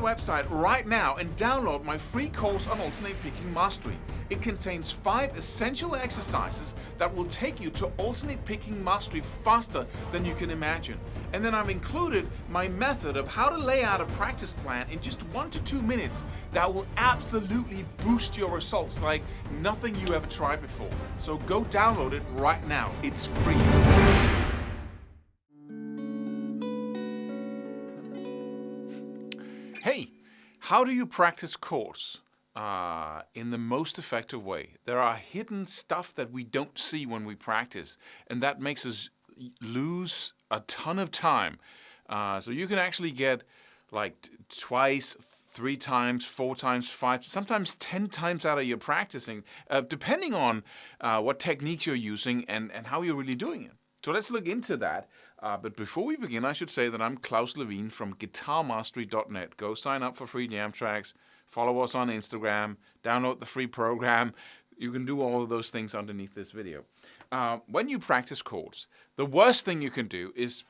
website right now and download my free course on alternate picking mastery. It contains 5 essential exercises that will take you to alternate picking mastery faster than you can imagine. And then I've included my method of how to lay out a practice plan in just 1 to 2 minutes that will absolutely boost your results like nothing you ever tried before. So go download it right now. It's free. Hey, how do you practice chords in the most effective way? There are hidden stuff that we don't see when we practice, and that makes us lose a ton of time. So you can actually get like twice, 3 times, 4 times, 5, sometimes 10 times out of your practicing, depending on what techniques you're using and how you're really doing it. So let's look into that. But before we begin, I should say that I'm Claus Levin from guitarmastery.net. Go sign up for free jam tracks, follow us on Instagram, download the free program. You can do all of those things underneath this video. When you practice chords, the worst thing you can do is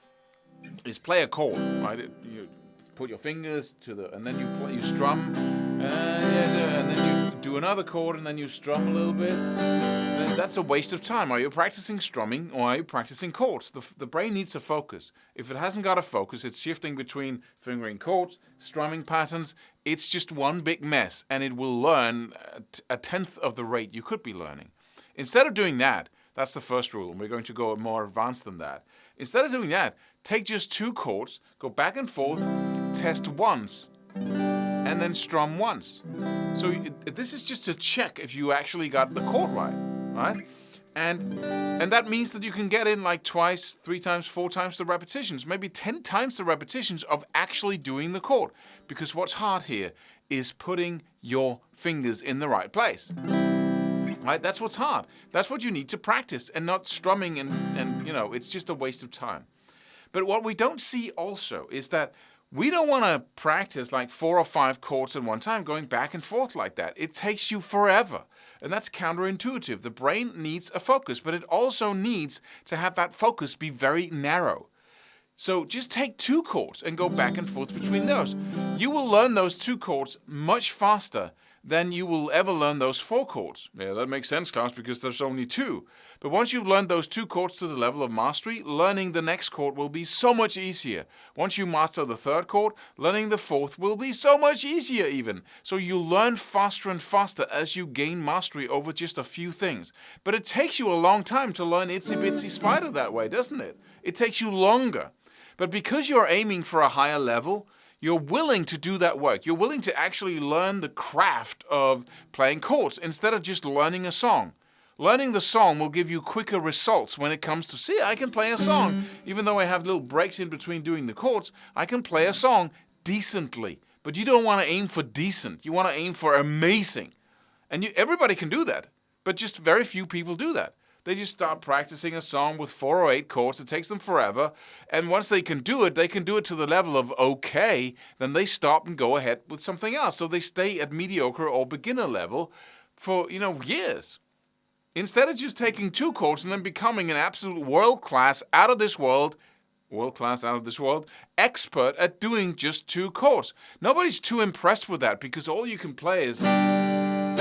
play a chord, right? You put your fingers to and then you strum, and then you do another chord, and then you strum a little bit. That's a waste of time. Are you practicing strumming or are you practicing chords? The brain needs a focus. If it hasn't got a focus, it's shifting between fingering chords, strumming patterns. It's just one big mess, and it will learn a tenth of the rate you could be learning. Instead of doing that, that's the first rule, and we're going to go more advanced than that. Instead of doing that, take just 2 chords, go back and forth, test once, and then strum once. So this is just to check if you actually got the chord right? And that means that you can get in like twice, 3 times, 4 times the repetitions, maybe 10 times the repetitions of actually doing the chord. Because what's hard here is putting your fingers in the right place. Right? That's what's hard. That's what you need to practice, and not strumming and it's just a waste of time. But what we don't see also is that we don't want to practice like 4 or 5 chords at one time, going back and forth like that. It takes you forever, and that's counterintuitive. The brain needs a focus, but it also needs to have that focus be very narrow. So just take 2 chords and go back and forth between those. You will learn those 2 chords much faster than you will ever learn those 4 chords. Yeah, that makes sense, Claus, because there's only 2. But once you've learned those 2 chords to the level of mastery, learning the next chord will be so much easier. Once you master the 3rd chord, learning the 4th will be so much easier even. So you'll learn faster and faster as you gain mastery over just a few things. But it takes you a long time to learn Itsy Bitsy Spider that way, doesn't it? It takes you longer. But because you're aiming for a higher level, you're willing to do that work. You're willing to actually learn the craft of playing chords instead of just learning a song. Learning the song will give you quicker results when it comes to, see, I can play a song. Even though I have little breaks in between doing the chords, I can play a song decently. But you don't want to aim for decent. You want to aim for amazing. And everybody can do that, but just very few people do that. They just start practicing a song with 4 or 8 chords. It takes them forever. And once they can do it to the level of okay, then they stop and go ahead with something else. So they stay at mediocre or beginner level for, years. Instead of just taking 2 chords and then becoming an absolute world-class, out of this world, expert at doing just 2 chords. Nobody's too impressed with that because all you can play is, then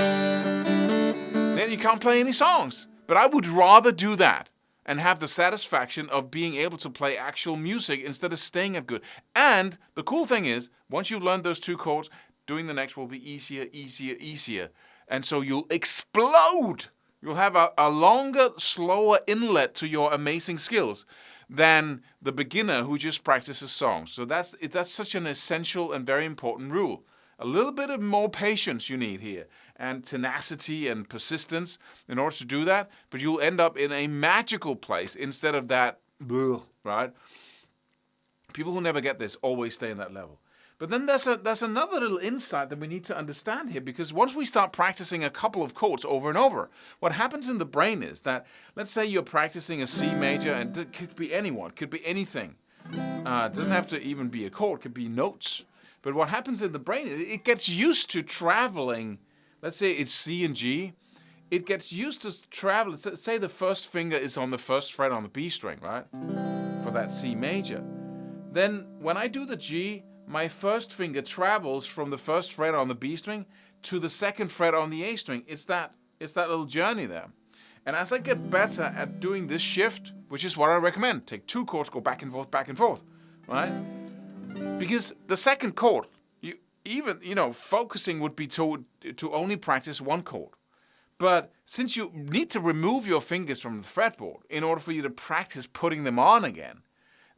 you can't play any songs. But I would rather do that and have the satisfaction of being able to play actual music instead of staying at good. And the cool thing is, once you've learned those 2 chords, doing the next will be easier, easier, easier. And so you'll explode. You'll have a longer, slower inlet to your amazing skills than the beginner who just practices songs. So that's such an essential and very important rule. A little bit of more patience you need here, and tenacity and persistence in order to do that, but you'll end up in a magical place instead of that, right? People who never get this always stay in that level. But then there's another little insight that we need to understand here, because once we start practicing a couple of chords over and over, what happens in the brain is that, let's say you're practicing a C major, and it could be anyone, could be anything. It doesn't have to even be a chord, it could be notes. But what happens in the brain is it gets used to traveling. Let's say it's C and G. It gets used to travel. Say the first finger is on the 1st fret on the B string, right? For that C major. Then when I do the G, my first finger travels from the first fret on the B string to the second fret on the A string. It's that little journey there. And as I get better at doing this shift, which is what I recommend, take 2 chords, go back and forth, right? Because the second chord, focusing would be to only practice 1 chord. But since you need to remove your fingers from the fretboard in order for you to practice putting them on again,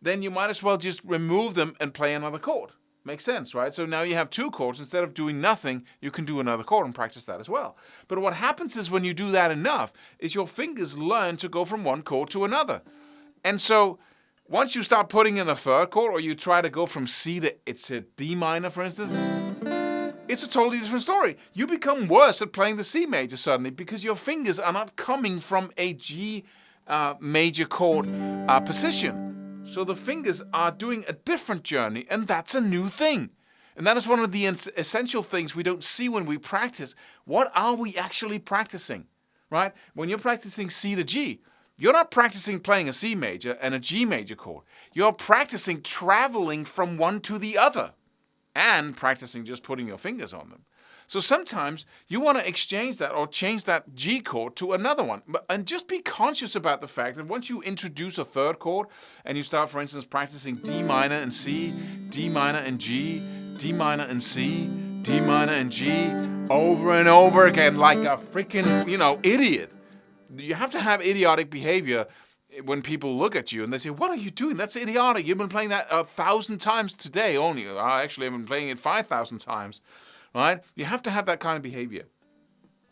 then you might as well just remove them and play another chord. Makes sense, right? So now you have 2 chords. Instead of doing nothing, you can do another chord and practice that as well. But what happens is when you do that enough, is your fingers learn to go from one chord to another. And so once you start putting in a third chord, or you try to go from C to it's a D minor, for instance, it's a totally different story. You become worse at playing the C major suddenly because your fingers are not coming from a G major chord position. So the fingers are doing a different journey, and that's a new thing. And that is one of the essential things we don't see when we practice. What are we actually practicing, right? When you're practicing C to G, you're not practicing playing a C major and a G major chord. You're practicing traveling from one to the other and practicing just putting your fingers on them. So sometimes you want to exchange that or change that G chord to another one. And just be conscious about the fact that once you introduce a third chord and you start, for instance, practicing D minor and C, D minor and G, D minor and C, D minor and G, over and over again like a freaking, idiot. You have to have idiotic behavior when people look at you and they say, what are you doing? That's idiotic. You've been playing that 1,000 times today only. I actually have been playing it 5,000 times. Right? You have to have that kind of behavior.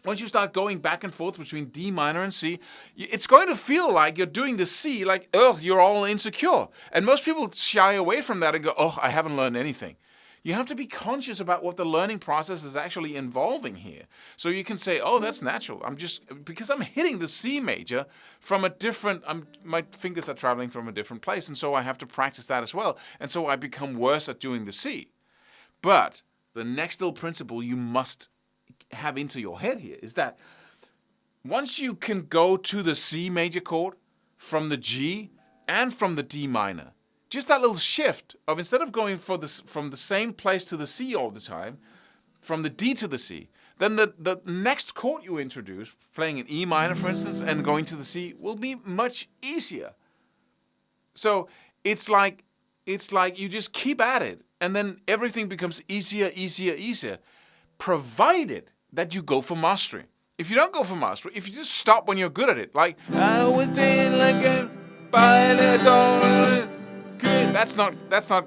Once you start going back and forth between D minor and C, it's going to feel like you're doing the C like, you're all insecure. And most people shy away from that and go, I haven't learned anything. You have to be conscious about what the learning process is actually involving here. So you can say, that's natural. Because I'm hitting the C major from my fingers are traveling from a different place. And so I have to practice that as well. And so I become worse at doing the C. But the next little principle you must have into your head here is that once you can go to the C major chord from the G and from the D minor, just that little shift of instead of going from the same place to the C all the time, from the D to the C, then the next chord you introduce, playing an E minor, for instance, and going to the C, will be much easier. So it's like you just keep at it. And then everything becomes easier, provided that you go for mastery. If you don't go for mastery, if you just stop when you're good at it, like, I was doing like a that's not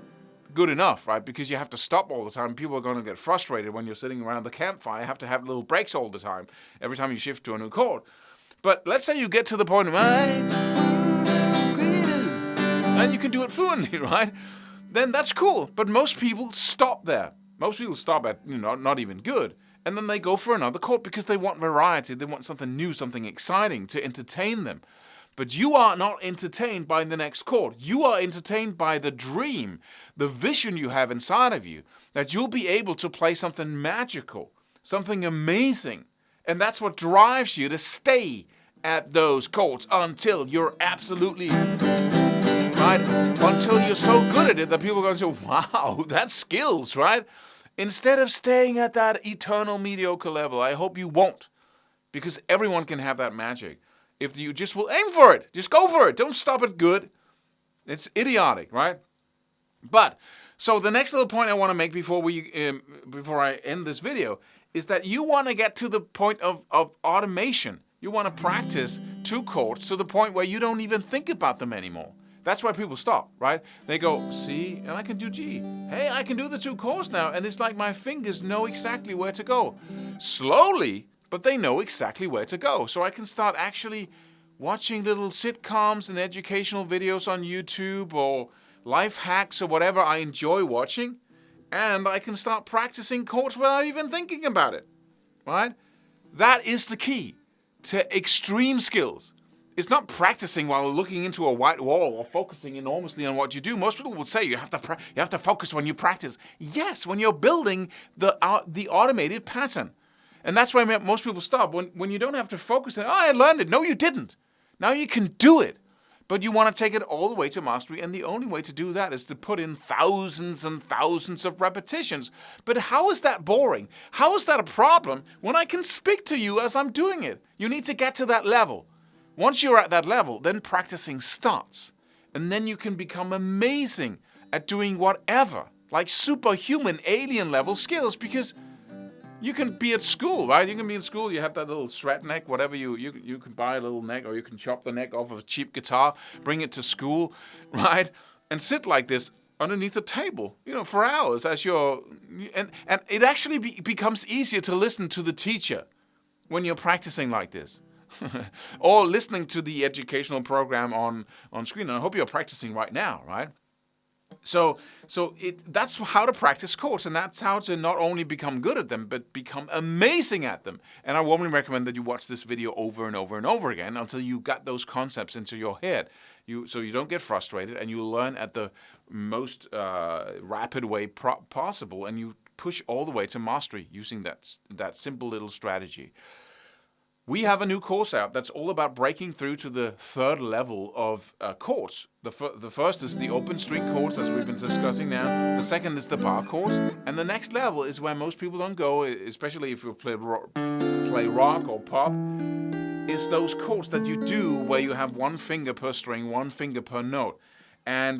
good enough, right? Because you have to stop all the time. People are going to get frustrated when you're sitting around the campfire. You have to have little breaks all the time, every time you shift to a new chord. But let's say you get to the point of, and you can do it fluently, right? Then that's cool. But most people stop there. Most people stop at, not even good. And then they go for another chord because they want variety. They want something new, something exciting to entertain them. But you are not entertained by the next chord. You are entertained by the dream, the vision you have inside of you, that you'll be able to play something magical, something amazing. And that's what drives you to stay at those chords until you're absolutely... right? Until you're so good at it that people are going to say, wow, that's skills, right? Instead of staying at that eternal mediocre level, I hope you won't. Because everyone can have that magic. If you just will aim for it, just go for it. Don't stop at good. It's idiotic, right? But, so the next little point I want to make before I end this video is that you want to get to the point of automation. You want to practice 2 chords to the point where you don't even think about them anymore. That's why people stop, right? They go, C, and I can do G. Hey, I can do the 2 chords now, and it's like my fingers know exactly where to go. Slowly, but they know exactly where to go. So I can start actually watching little sitcoms and educational videos on YouTube or life hacks or whatever I enjoy watching, and I can start practicing chords without even thinking about it, right? That is the key to extreme skills. It's not practicing while looking into a white wall or focusing enormously on what you do. Most people would say you have to focus when you practice. Yes, when you're building the automated pattern. And that's why most people stop. When you don't have to focus on, I learned it. No, you didn't. Now you can do it. But you want to take it all the way to mastery, and the only way to do that is to put in thousands and thousands of repetitions. But how is that boring? How is that a problem when I can speak to you as I'm doing it? You need to get to that level. Once you're at that level, then practicing starts. And then you can become amazing at doing whatever, like superhuman alien level skills, because you can be at school, right? You can be in school, you have that little shred neck, whatever, you can buy a little neck, or you can chop the neck off of a cheap guitar, bring it to school, right? And sit like this underneath the table, for hours as and it actually becomes easier to listen to the teacher when you're practicing like this. Or listening to the educational program on screen. And I hope you're practicing right now, right? So that's how to practice chords, and that's how to not only become good at them, but become amazing at them. And I warmly recommend that you watch this video over and over and over again until you got those concepts into your head. So you don't get frustrated, and you learn at the most rapid way possible, and you push all the way to mastery using that simple little strategy. We have a new course out that's all about breaking through to the third level of chords. The first is the open string chords, as we've been discussing now. The second is the bar chords. And the next level is where most people don't go, especially if you play rock or pop, is those chords that you do where you have one finger per string, one finger per note. And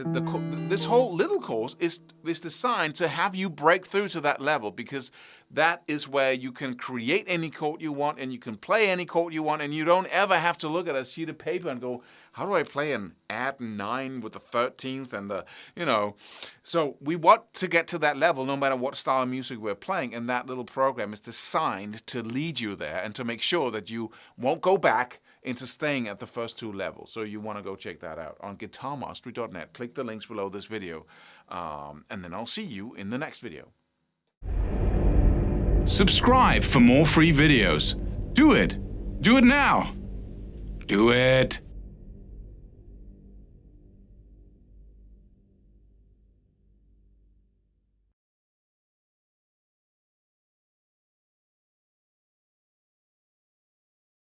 this whole little course is designed to have you break through to that level, because that is where you can create any chord you want and you can play any chord you want, and you don't ever have to look at a sheet of paper and go, how do I play an add 9 with the 13th and So we want to get to that level no matter what style of music we're playing, and that little program is designed to lead you there and to make sure that you won't go back into staying at the first two levels. So you want to go check that out on guitarmastery.net. Click the links below this video, and then I'll see you in the next video. Subscribe for more free videos. Do it. Do it now. Do it.